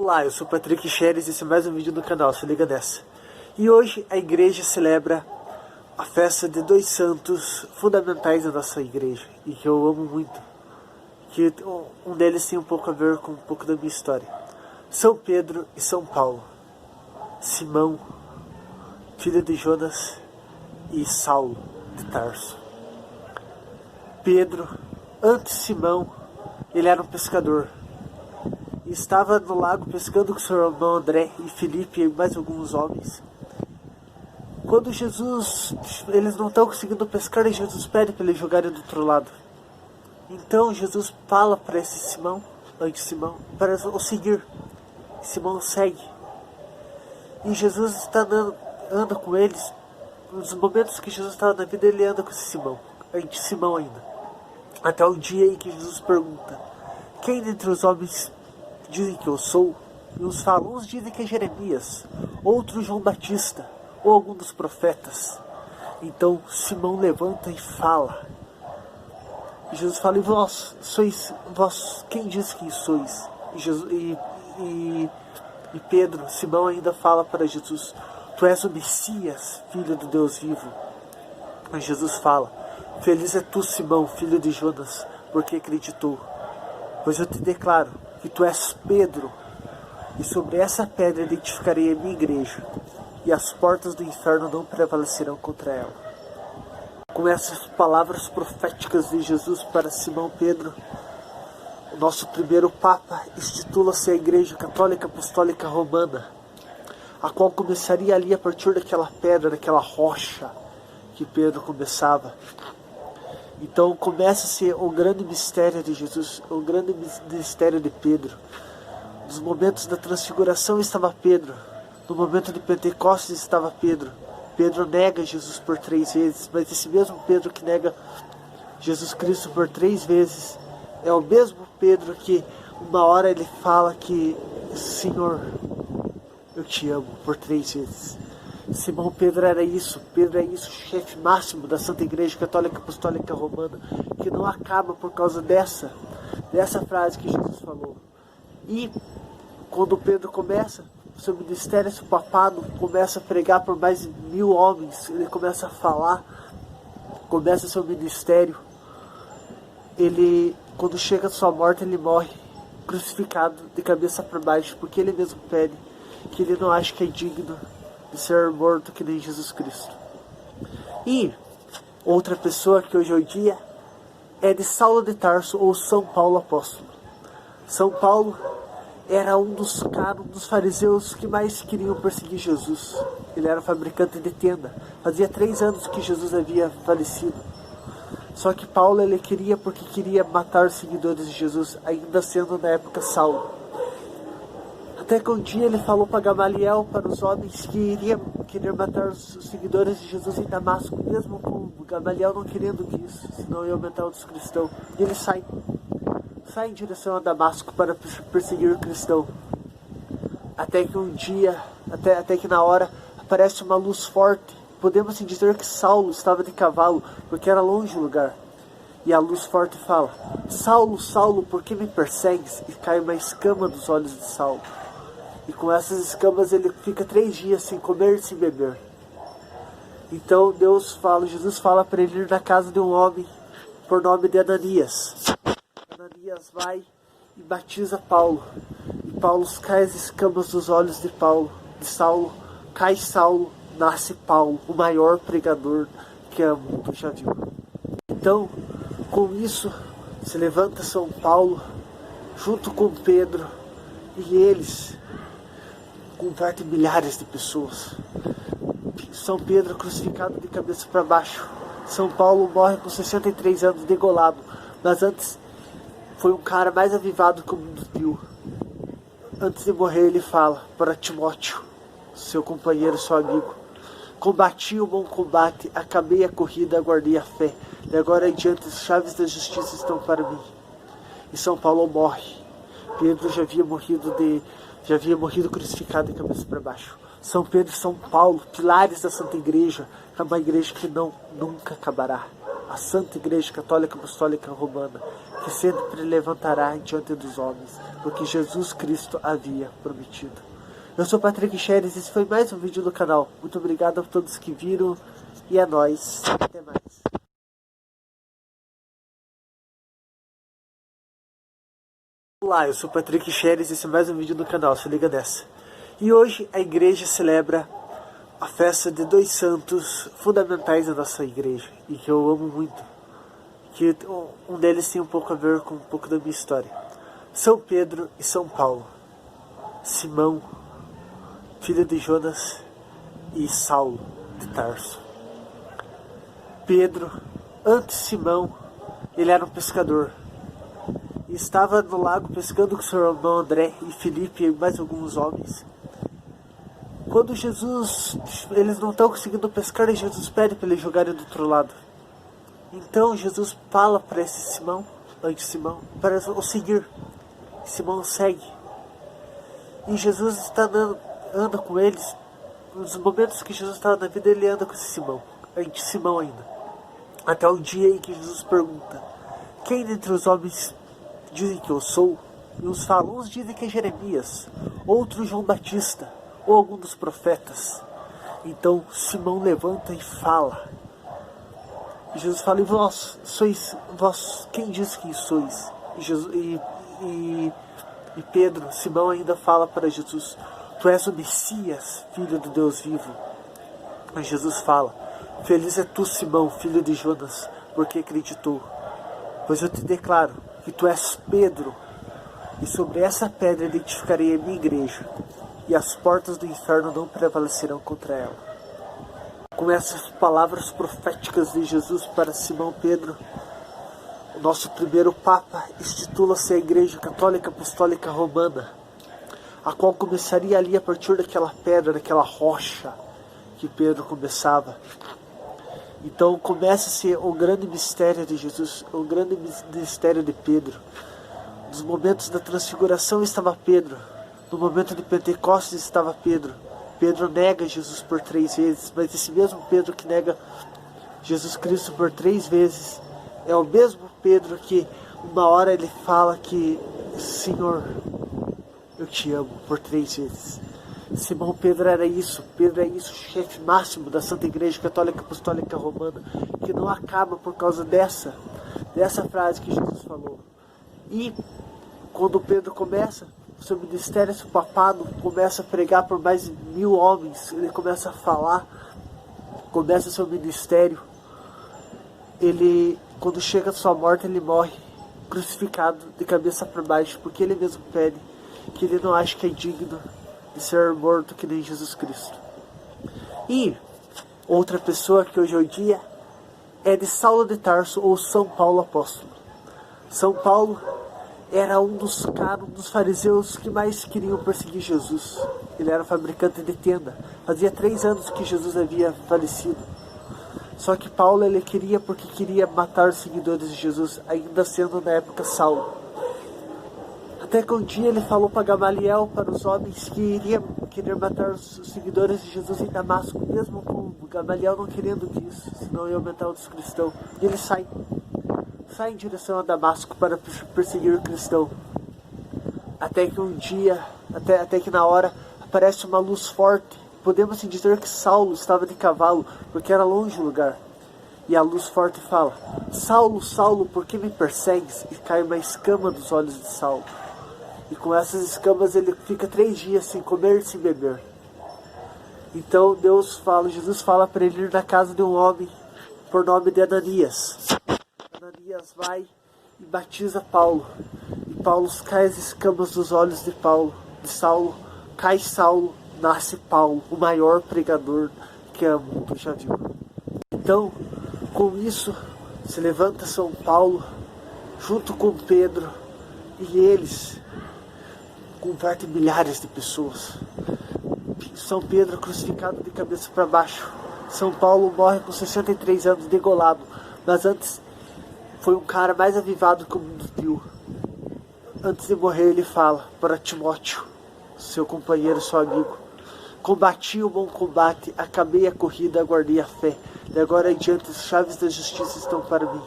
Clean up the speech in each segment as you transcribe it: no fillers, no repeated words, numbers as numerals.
Olá, eu sou Patrick Scheres e esse é mais um vídeo do canal, se liga nessa. E hoje a igreja celebra a festa de dois santos fundamentais da nossa igreja e que eu amo muito. Que um deles tem um pouco a ver com um pouco da minha história. São Pedro e São Paulo. Simão, filho de Jonas, e Saulo de Tarso. Pedro, antes Simão, ele era um pescador. E estava no lago pescando com seu irmão André e Felipe e mais alguns homens. Quando eles não estão conseguindo pescar, e Jesus pede para eles jogarem do outro lado. Então Jesus fala para esse Simão, para o seguir. Simão segue. E Jesus anda com eles. Nos momentos que Jesus estava na vida, ele anda com esse Simão ainda. Até o dia em que Jesus pergunta: quem dentre os homens dizem que eu sou? E uns falam, uns dizem que é Jeremias, outros João Batista, ou algum dos profetas. Então Simão levanta e fala. E Jesus fala: e vós quem diz que sois? E Pedro, Simão ainda fala para Jesus: tu és o Messias, filho do Deus vivo. Mas Jesus fala: feliz é tu, Simão, filho de Jonas, porque acreditou. Pois eu te declaro que tu és Pedro, e sobre essa pedra edificarei a minha igreja, e as portas do inferno não prevalecerão contra ela. Com essas palavras proféticas de Jesus para Simão Pedro, o nosso primeiro Papa institula-se a Igreja Católica Apostólica Romana, a qual começaria ali a partir daquela pedra, daquela rocha que Pedro começava. Então começa-se o grande mistério de Jesus, o grande mistério de Pedro. Nos momentos da transfiguração estava Pedro, no momento de Pentecostes estava Pedro. Pedro nega Jesus por 3 vezes, mas esse mesmo Pedro que nega Jesus Cristo por 3 vezes é o mesmo Pedro que uma hora ele fala que Senhor, eu te amo por 3 vezes. Simão Pedro era isso, chefe máximo da Santa Igreja Católica Apostólica Romana, que não acaba por causa dessa frase que Jesus falou. E quando Pedro começa seu ministério, seu papado, começa a pregar por mais de 1000 homens, ele começa a falar, começa seu ministério, ele, quando chega a sua morte, ele morre crucificado de cabeça para baixo, porque ele mesmo pede que ele não acha que é digno de ser morto que nem Jesus Cristo. E outra pessoa que hoje é o dia é de Saulo de Tarso, ou São Paulo Apóstolo. São Paulo era um dos fariseus que mais queriam perseguir Jesus. Ele era fabricante de tenda. Fazia 3 anos que Jesus havia falecido. Só que Paulo ele queria, porque queria matar os seguidores de Jesus, ainda sendo na época Saulo. Até que um dia ele falou para Gamaliel, para os homens que iriam querer matar os seguidores de Jesus em Damasco, mesmo com Gamaliel não querendo disso, senão ia aumentar os cristãos. E ele sai em direção a Damasco para perseguir o cristão. Até que um dia, até que na hora, aparece uma luz forte. Podemos dizer que Saulo estava de cavalo, porque era longe o lugar. E a luz forte fala: Saulo, Saulo, por que me persegues? E cai uma escama dos olhos de Saulo. E com essas escamas ele fica 3 dias sem comer e sem beber. Então Jesus fala para ele ir na casa de um homem por nome de Ananias. Ananias vai e batiza Paulo. E Paulo cai as escamas dos olhos de Saulo. Cai Saulo, nasce Paulo, o maior pregador que o mundo já viu. Então, com isso, se levanta São Paulo junto com Pedro, e eles convertem milhares de pessoas. São Pedro crucificado de cabeça para baixo. São Paulo morre com 63 anos degolado, mas antes foi um cara mais avivado que o mundo viu. Antes de morrer ele fala para Timóteo, seu companheiro, seu amigo: combati o bom combate, acabei a corrida, aguardei a fé, e agora em diante as chaves da justiça estão para mim. E São Paulo morre. Pedro já havia morrido crucificado de cabeça para baixo. São Pedro e São Paulo, pilares da Santa Igreja, é uma igreja que nunca acabará. a Santa Igreja Católica Apostólica Romana, que sempre levantará diante dos homens, porque Jesus Cristo havia prometido. Eu sou Patrick Scheres e esse foi mais um vídeo do canal. Muito obrigado a todos que viram e é nóis. Até mais. Olá, eu sou Patrick Scheres e esse é mais um vídeo do canal, se liga nessa. E hoje a igreja celebra a festa de dois santos fundamentais da nossa igreja e que eu amo muito. Que um deles tem um pouco a ver com um pouco da minha história. São Pedro e São Paulo. Simão, filho de Jonas, e Saulo de Tarso. Pedro, antes Simão, ele era um pescador. E estava no lago pescando com seu irmão André e Filipe e mais alguns homens. Quando eles não estão conseguindo pescar, Jesus pede para eles jogarem do outro lado. Então Jesus fala para esse Simão, antes Simão, para o seguir. Simão segue. E Jesus anda com eles. Nos momentos que Jesus estava na vida, ele anda com esse Simão, antes Simão ainda. Até o dia em que Jesus pergunta: quem dentre os homens dizem que eu sou? E uns falam, uns dizem que é Jeremias, outros João Batista, ou algum dos profetas. Então Simão levanta e fala. E Jesus fala: e vós quem diz que sois? E Pedro, Simão ainda fala para Jesus: tu és o Messias, filho do Deus vivo. Mas Jesus fala: feliz é tu, Simão, filho de Jonas, porque acreditou. Pois eu te declaro que tu és Pedro, e sobre essa pedra edificarei a minha igreja, e as portas do inferno não prevalecerão contra ela. Com essas palavras proféticas de Jesus para Simão Pedro, o nosso primeiro Papa institula-se a Igreja Católica Apostólica Romana, a qual começaria ali a partir daquela pedra, daquela rocha que Pedro começava. Então começa-se o grande mistério de Jesus, o grande mistério de Pedro. Nos momentos da transfiguração estava Pedro, no momento de Pentecostes estava Pedro. Pedro nega Jesus por 3 vezes, mas esse mesmo Pedro que nega Jesus Cristo por 3 vezes é o mesmo Pedro que uma hora ele fala que Senhor, eu te amo por 3 vezes. Simão Pedro era isso, chefe máximo da Santa Igreja Católica Apostólica Romana, que não acaba por causa dessa frase que Jesus falou. E quando Pedro começa seu ministério, seu papado, começa a pregar por mais de 1000 homens, ele começa a falar, começa seu ministério, ele, quando chega a sua morte, ele morre crucificado de cabeça para baixo, porque ele mesmo pede, que ele não acha que é digno de ser morto que nem Jesus Cristo. E outra pessoa que hoje é o dia é de Saulo de Tarso, ou São Paulo Apóstolo. São Paulo era um dos fariseus que mais queriam perseguir Jesus. Ele era fabricante de tenda. Fazia 3 anos que Jesus havia falecido. Só que Paulo ele queria, porque queria matar os seguidores de Jesus, ainda sendo na época Saulo. Até que um dia ele falou para Gamaliel, para os homens que iriam querer matar os seguidores de Jesus em Damasco, mesmo com Gamaliel não querendo isso, senão ia aumentar os cristãos. E ele sai em direção a Damasco para perseguir o cristão. Até que um dia, até que na hora, aparece uma luz forte. Podemos dizer que Saulo estava de cavalo, porque era longe o lugar. E a luz forte fala: Saulo, Saulo, por que me persegues? E cai uma escama dos olhos de Saulo. E com essas escamas ele fica 3 dias sem comer e sem beber. Então Jesus fala para ele ir na casa de um homem por nome de Ananias. Ananias vai e batiza Paulo. E Paulo cai as escamas dos olhos de Saulo. Cai Saulo, nasce Paulo, o maior pregador que o mundo já viu. Então, com isso, se levanta São Paulo, junto com Pedro, e eles convertem milhares de pessoas. São Pedro crucificado de cabeça para baixo. São Paulo morre com 63 anos degolado, mas antes foi um cara mais avivado que o mundo viu. Antes de morrer ele fala para Timóteo, seu companheiro, seu amigo: Combati o bom combate, acabei a corrida, guardei a fé. De agora em diante as chaves da justiça estão para mim.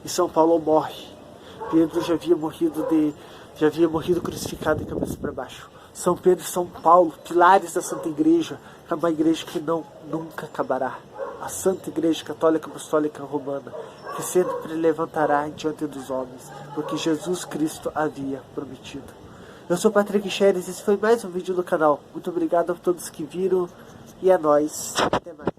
E São Paulo morre. Pedro já havia morrido crucificado de cabeça para baixo. São Pedro e São Paulo, pilares da Santa Igreja, é uma igreja que nunca acabará. A Santa Igreja Católica Apostólica Romana, que sempre levantará diante dos homens, porque Jesus Cristo havia prometido. Eu sou Patrick Xeres e esse foi mais um vídeo do canal. Muito obrigado a todos que viram e é nóis. Até mais.